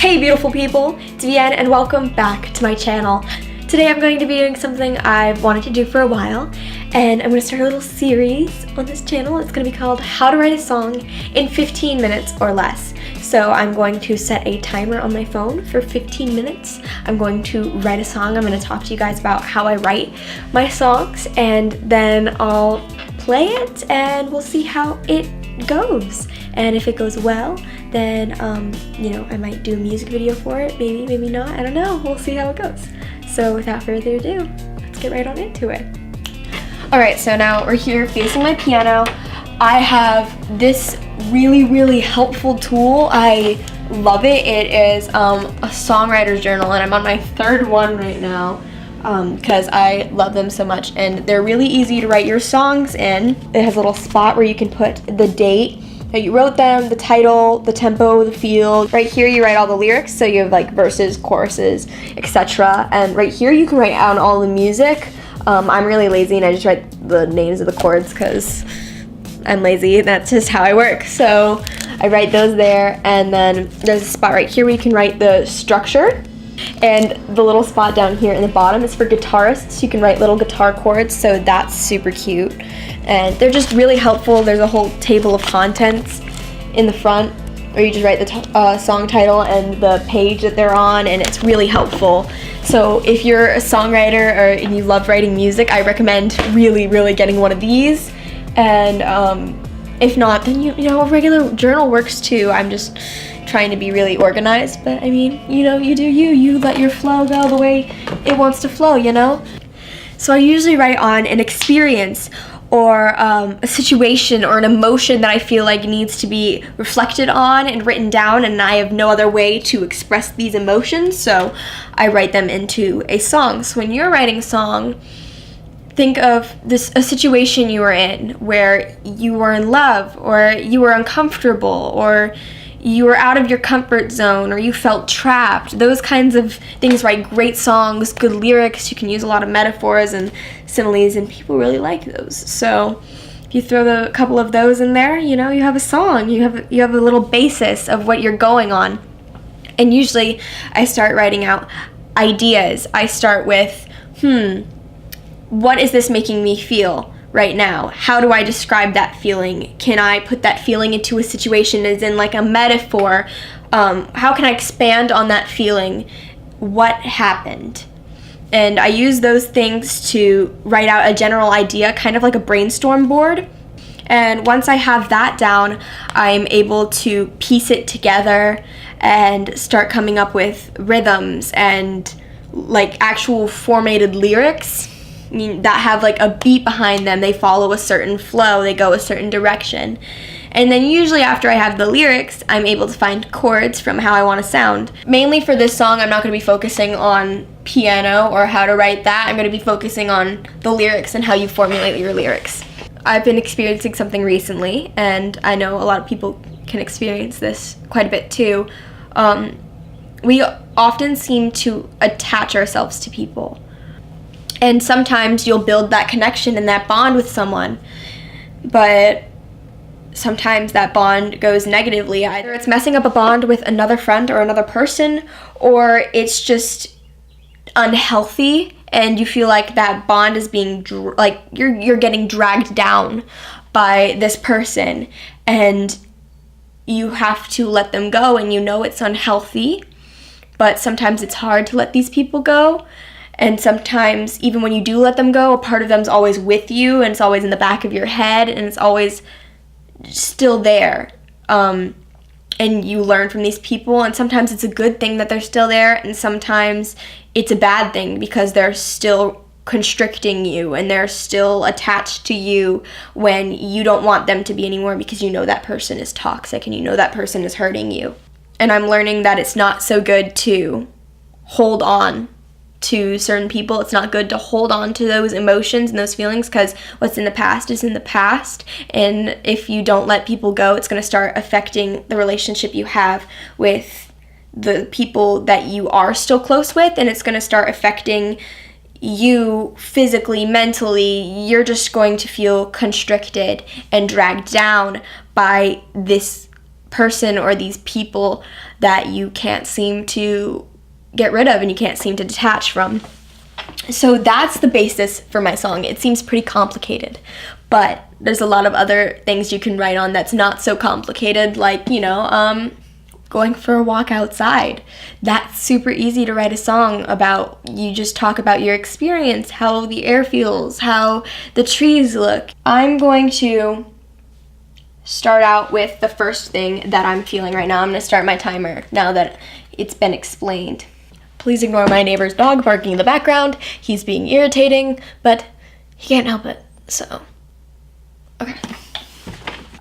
Hey beautiful people, it's Vienne and welcome back to my channel. Today I'm going to be doing something I've wanted to do for a while, and I'm going to start a little series on this channel. It's going to be called How to Write a Song in 15 Minutes or Less. So I'm going to set a timer on my phone for 15 minutes. I'm going to write a song. I'm going to talk to you guys about how I write my songs, and then I'll play it and we'll see how it goes. And if it goes well, then I might do a music video for it, maybe not, I don't know, we'll see how it goes. So without further ado, let's get right on into it. Alright, so now we're here facing my piano. I have this really helpful tool. I love it. It is a songwriter's journal, and I'm on my third one right now because I love them so much, and they're really easy to write your songs in. It has a little spot where you can put the date that you wrote them, the title, the tempo, the feel. Right here you write all the lyrics, so you have like verses, choruses, etc. And right here you can write down all the music. I'm really lazy and I just write the names of the chords because I'm lazy. That's just how I work. So I write those there, and then there's a spot right here where you can write the structure. And the little spot down here in the bottom is for guitarists. You can write little guitar chords, so that's super cute. And they're just really helpful. There's a whole table of contents in the front where you just write the song title and the page that they're on, and it's really helpful. So if you're a songwriter and you love writing music, I recommend really getting one of these. And if not, then you know, a regular journal works too. I'm just trying to be really organized, but I mean, you do you let your flow go the way it wants to flow, So I usually write on an experience or a situation or an emotion that I feel like needs to be reflected on and written down, and I have no other way to express these emotions, so I write them into a song. So when you're writing a song, think of a situation you were in where you were in love, or you were uncomfortable, or you were out of your comfort zone, or you felt trapped. Those kinds of things write great songs, good lyrics. You can use a lot of metaphors and similes, and people really like those. So if you throw a couple of those in there, you have a song. You have a little basis of what you're going on. And usually I start writing out ideas. I start with, what is this making me feel right now? How do I describe that feeling? Can I put that feeling into a situation as in like a metaphor? How can I expand on that feeling? What happened? And I use those things to write out a general idea, kind of like a brainstorm board. And once I have that down, I'm able to piece it together and start coming up with rhythms and like actual formatted lyrics that have like a beat behind them. They follow a certain flow, they go a certain direction. And then usually after I have the lyrics, I'm able to find chords from how I want to sound. Mainly for this song, I'm not going to be focusing on piano or how to write that. I'm going to be focusing on the lyrics and how you formulate your lyrics. I've been experiencing something recently, and I know a lot of people can experience this quite a bit too. We often seem to attach ourselves to people. And sometimes you'll build that connection and that bond with someone, but sometimes that bond goes negatively. Either it's messing up a bond with another friend or another person, or it's just unhealthy and you feel like that bond is being you're getting dragged down by this person, and you have to let them go, and it's unhealthy, but sometimes it's hard to let these people go. And sometimes, even when you do let them go, a part of them's always with you, and it's always in the back of your head, and it's always still there. And you learn from these people, and sometimes it's a good thing that they're still there, and sometimes it's a bad thing because they're still constricting you, and they're still attached to you when you don't want them to be anymore because that person is toxic and that person is hurting you. And I'm learning that it's not so good to hold on to certain people. It's not good to hold on to those emotions and those feelings, because what's in the past is in the past, and if you don't let people go, it's going to start affecting the relationship you have with the people that you are still close with, and it's going to start affecting you physically, mentally. You're just going to feel constricted and dragged down by this person or these people that you can't seem to get rid of and you can't seem to detach from. So that's the basis for my song. It seems pretty complicated, but there's a lot of other things you can write on that's not so complicated, like, going for a walk outside. That's super easy to write a song about. You just talk about your experience, how the air feels, how the trees look. I'm going to start out with the first thing that I'm feeling right now. I'm going to start my timer now that it's been explained. Please ignore my neighbor's dog barking in the background. He's being irritating, but he can't help it, so. Okay.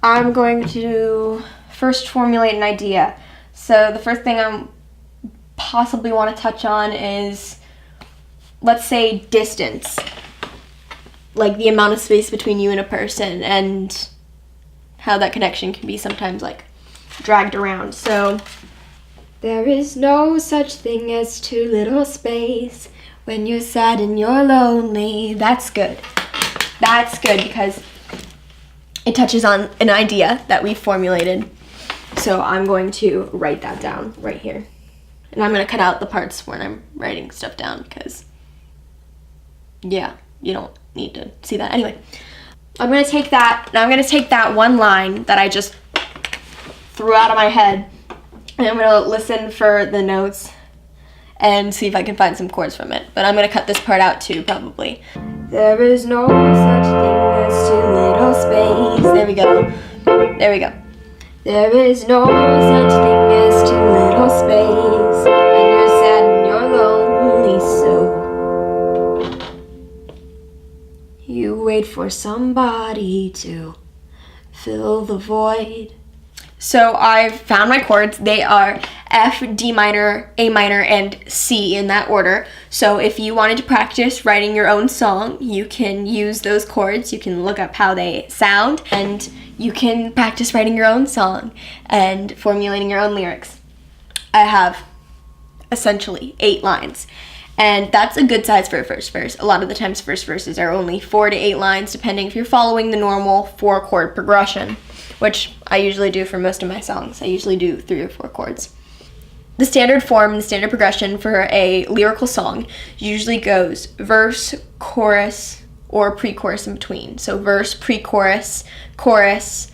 I'm going to first formulate an idea. So the first thing I possibly want to touch on is, let's say, distance. Like the amount of space between you and a person and how that connection can be sometimes like dragged around. So, there is no such thing as too little space when you're sad and you're lonely. That's good. That's good because it touches on an idea that we formulated. So I'm going to write that down right here. And I'm going to cut out the parts when I'm writing stuff down because, yeah, you don't need to see that. Anyway, I'm going to take that one line that I just threw out of my head, and I'm going to listen for the notes and see if I can find some chords from it. But I'm going to cut this part out too, probably. There is no such thing as too little space. There we go. There we go. There is no such thing as too little space when you're sad and you're lonely, so you wait for somebody to fill the void. So I've found my chords. They are F, D minor, A minor, and C in that order. So if you wanted to practice writing your own song, you can use those chords. You can look up how they sound, and you can practice writing your own song and formulating your own lyrics. I have essentially 8 lines, and that's a good size for a first verse. A lot of the times first verses are only 4 to 8 lines, depending if you're following the normal 4-chord progression, which I usually do for most of my songs. I usually do 3 or 4 chords. The standard form, the standard progression for a lyrical song usually goes verse, chorus, or pre-chorus in between. So verse, pre-chorus, chorus,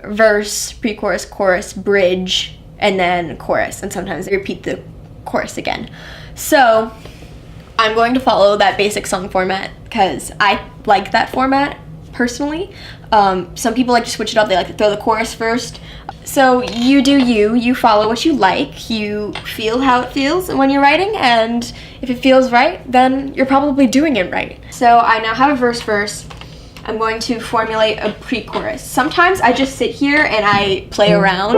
verse, pre-chorus, chorus, bridge, and then chorus. And sometimes I repeat the chorus again. So I'm going to follow that basic song format because I like that format personally. Some people like to switch it up. They like to throw the chorus first. So you do you follow what you like, you feel how it feels when you're writing, and if it feels right, then you're probably doing it right. So I now have a verse. I'm going to formulate a pre-chorus. Sometimes I just sit here and I play around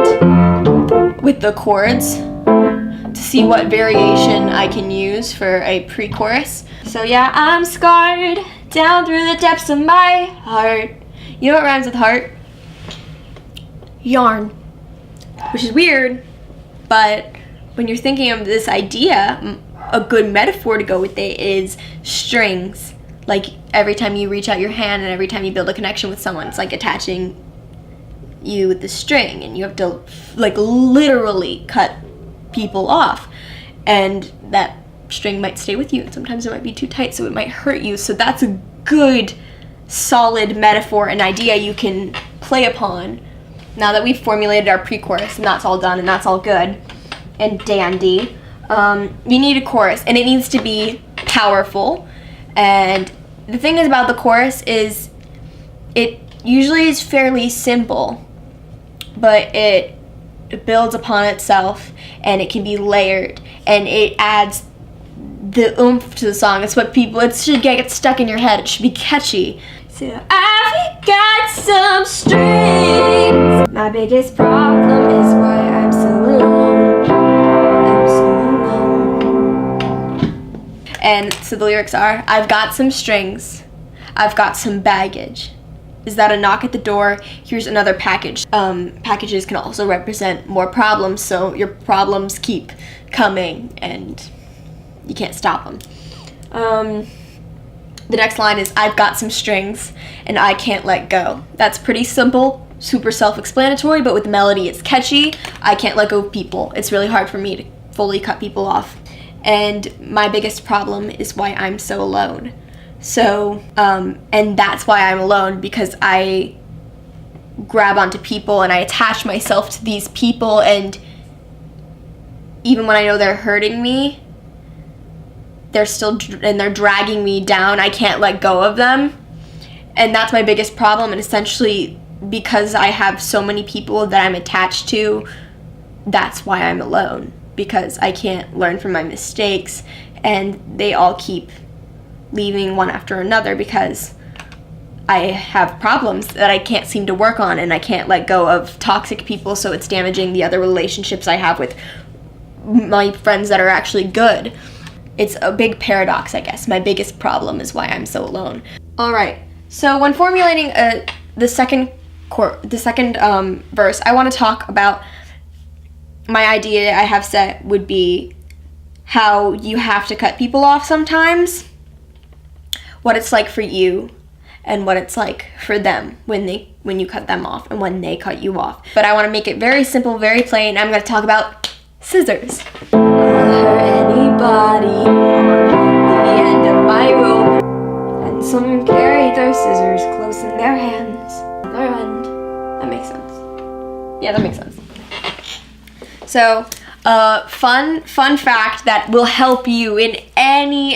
with the chords to see what variation I can use for a pre-chorus. So yeah, I'm scarred down through the depths of my heart. You know what rhymes with heart? Yarn. Which is weird, but when you're thinking of this idea, a good metaphor to go with it is strings. Like every time you reach out your hand and every time you build a connection with someone, it's like attaching you with the string, and you have to like literally cut people off, and that string might stay with you, and sometimes it might be too tight, so it might hurt you. So that's a good solid metaphor and idea you can play upon now that we've formulated our pre-chorus, and that's all done, and that's all good and dandy. You need a chorus, and it needs to be powerful. And the thing is about the chorus is it usually is fairly simple, but it builds upon itself, and it can be layered, and it adds the oomph to the song. It's what people, it should get stuck in your head. It should be catchy. So I've got some strings. My biggest problem is why I'm so alone. I'm so alone. And so the lyrics are, I've got some strings. I've got some baggage. Is that a knock at the door? Here's another package. Packages can also represent more problems, so your problems keep coming and you can't stop them. The next line is, I've got some strings and I can't let go. That's pretty simple, super self-explanatory, but with the melody it's catchy. I can't let go of people. It's really hard for me to fully cut people off. And my biggest problem is why I'm so alone. So, and that's why I'm alone, because I grab onto people and I attach myself to these people, and even when I know they're hurting me, they're dragging me down. I can't let go of them. And that's my biggest problem. And essentially, because I have so many people that I'm attached to, that's why I'm alone, because I can't learn from my mistakes, and they all keep leaving one after another because I have problems that I can't seem to work on, and I can't let go of toxic people, so it's damaging the other relationships I have with my friends that are actually good. It's a big paradox, I guess. My biggest problem is why I'm so alone. All right, so when formulating the second verse, I want to talk about my idea I have set would be how you have to cut people off sometimes, what it's like for you, and what it's like for them when you cut them off and when they cut you off. But I want to make it very simple, very plain. I'm going to talk about scissors. I'll hurt anybody on the end of my rope, and some carry their scissors close in their hands. Their end. That makes sense. Yeah, that makes sense. So, fun fact that will help you in any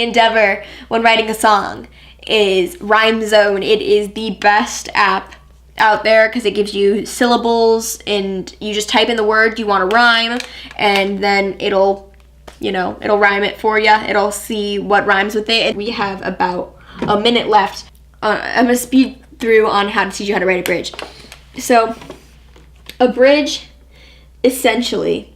endeavor when writing a song is Rhyme Zone. It is the best app out there because it gives you syllables, and you just type in the word you want to rhyme, and then it'll rhyme it for you. It'll see what rhymes with it. We have about a minute left. I'm gonna speed through on how to teach you how to write a bridge. So, a bridge, essentially,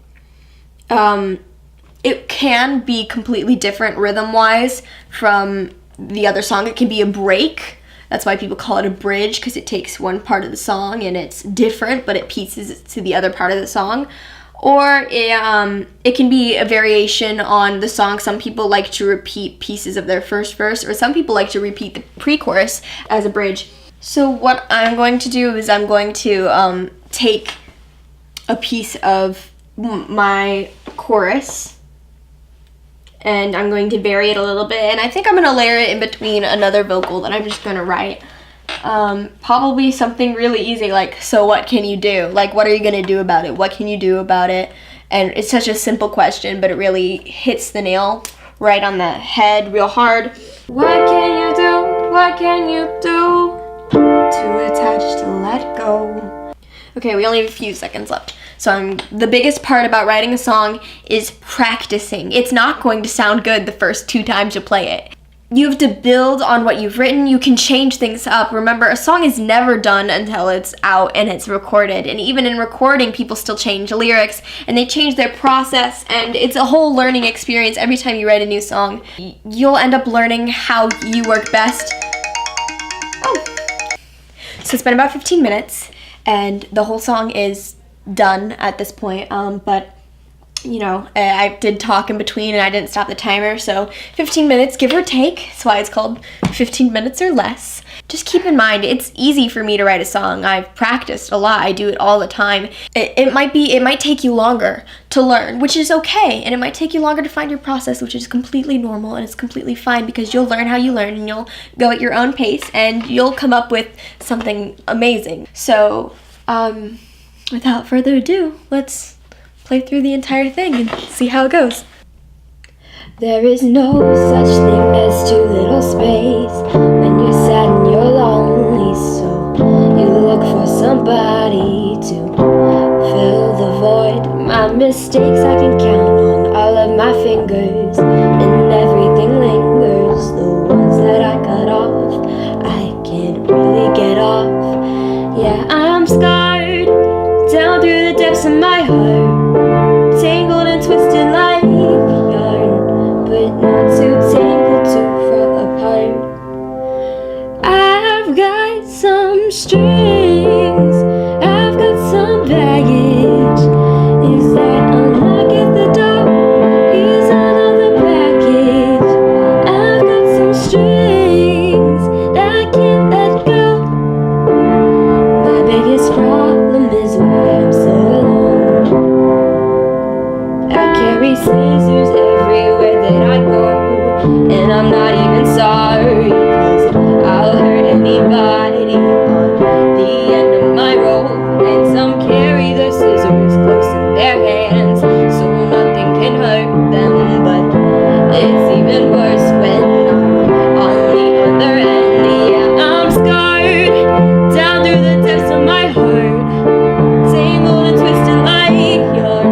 it can be completely different rhythm-wise from the other song. It can be a break. That's why people call it a bridge, because it takes one part of the song and it's different, but it pieces it to the other part of the song. Or it can be a variation on the song. Some people like to repeat pieces of their first verse, or some people like to repeat the pre-chorus as a bridge. So what I'm going to do is I'm going to take a piece of my chorus, and I'm going to vary it a little bit, and I think I'm going to layer it in between another vocal that I'm just going to write. Probably something really easy, like, so what can you do? Like, what are you going to do about it? What can you do about it? And it's such a simple question, but it really hits the nail right on the head real hard. What can you do? What can you do to attach to let go? Okay, we only have a few seconds left. So the biggest part about writing a song is practicing. It's not going to sound good the first 2 times you play it. You have to build on what you've written. You can change things up. Remember, a song is never done until it's out and it's recorded. And even in recording, people still change lyrics and they change their process. And it's a whole learning experience every time you write a new song. You'll end up learning how you work best. So it's been about 15 minutes and the whole song is done at this point, but I did talk in between and I didn't stop the timer, so 15 minutes give or take. That's why it's called 15 minutes or less. Just keep in mind, it's easy for me to write a song. I've practiced a lot. I do it all the time. It might take you longer to learn, which is okay, and it might take you longer to find your process, which is completely normal, and it's completely fine, because you'll learn how you learn and you'll go at your own pace and you'll come up with something amazing. So without further ado, let's play through the entire thing and see how it goes. There is no such thing as too little space when you're sad and you're lonely, so you look for somebody to fill the void. My mistakes I can count on all of my fingers, and everything lingers. The ones that I cut off, I can't really get off. Yeah, I'm scarred down through the depths of my heart, tangled and twisted like yarn, but not too tangled to fall apart. I've got some strings, I've got some baggage. Is that a knock at the door? Here's another package. I've got some strings that I can't let go. My biggest And I'm not even sorry, 'cause I'll hurt anybody on the end of my rope. And some carry their scissors close in their hands, so nothing can hurt them. But it's even worse when I'm on the other end. Yeah, I'm scarred down through the depths of my heart, tangled and twisted like yarn,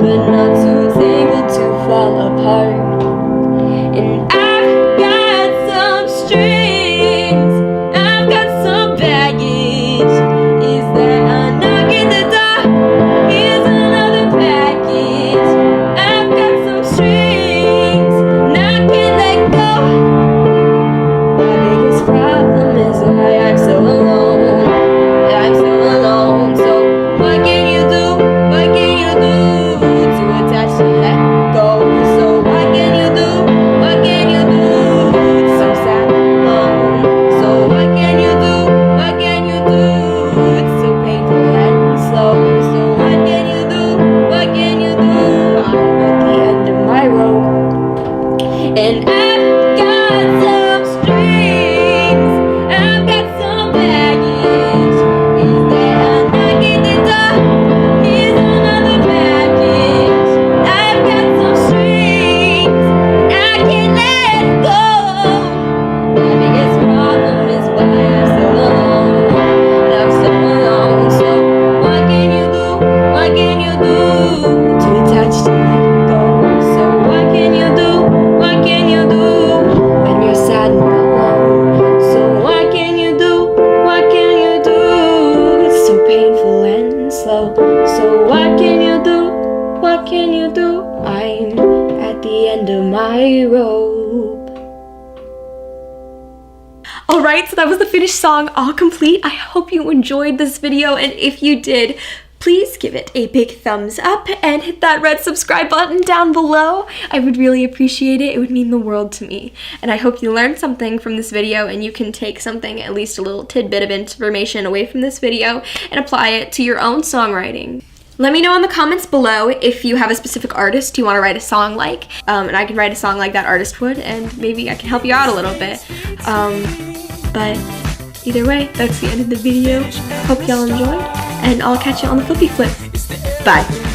but not too tangled to fall apart. And I've got some strings, I've got some baggage. Is that a knock at the door? Here's another package. I've got some strings, and I can't let go. My biggest problem is why I'm so alone. I'm so alone. So what can you do? What can you do to attach to let go? So what can you do? What can you do? It's so sad alone. So what can you do? What can you do? It's so painful and slow. So what can you do? What can you do? I'm at the end of my rope, and I've got some strings, I've got some baggage. Is there a knock at the door? Here's another package. I've got some strings, I can't let go. My biggest problem is why I'm so alone. I'm so alone. So what can you do? What can you do to attach to let go? So what can you do? What can you do when you're sad and alone? So what can you do? What can you do? It's so painful and slow. So what can you do? What can you do? I'm at the end of my rope. Alright, so that was the finished song, all complete. I hope you enjoyed this video, and if you did, please give it a big thumbs up and hit that red subscribe button down below. I would really appreciate it. It would mean the world to me. And I hope you learned something from this video and you can take something, at least a little tidbit of information away from this video and apply it to your own songwriting. Let me know in the comments below if you have a specific artist you want to write a song like, and I can write a song like that artist would, and maybe I can help you out a little bit. But either way, that's the end of the video. Hope y'all enjoyed, and I'll catch you on the flippy flip. Bye.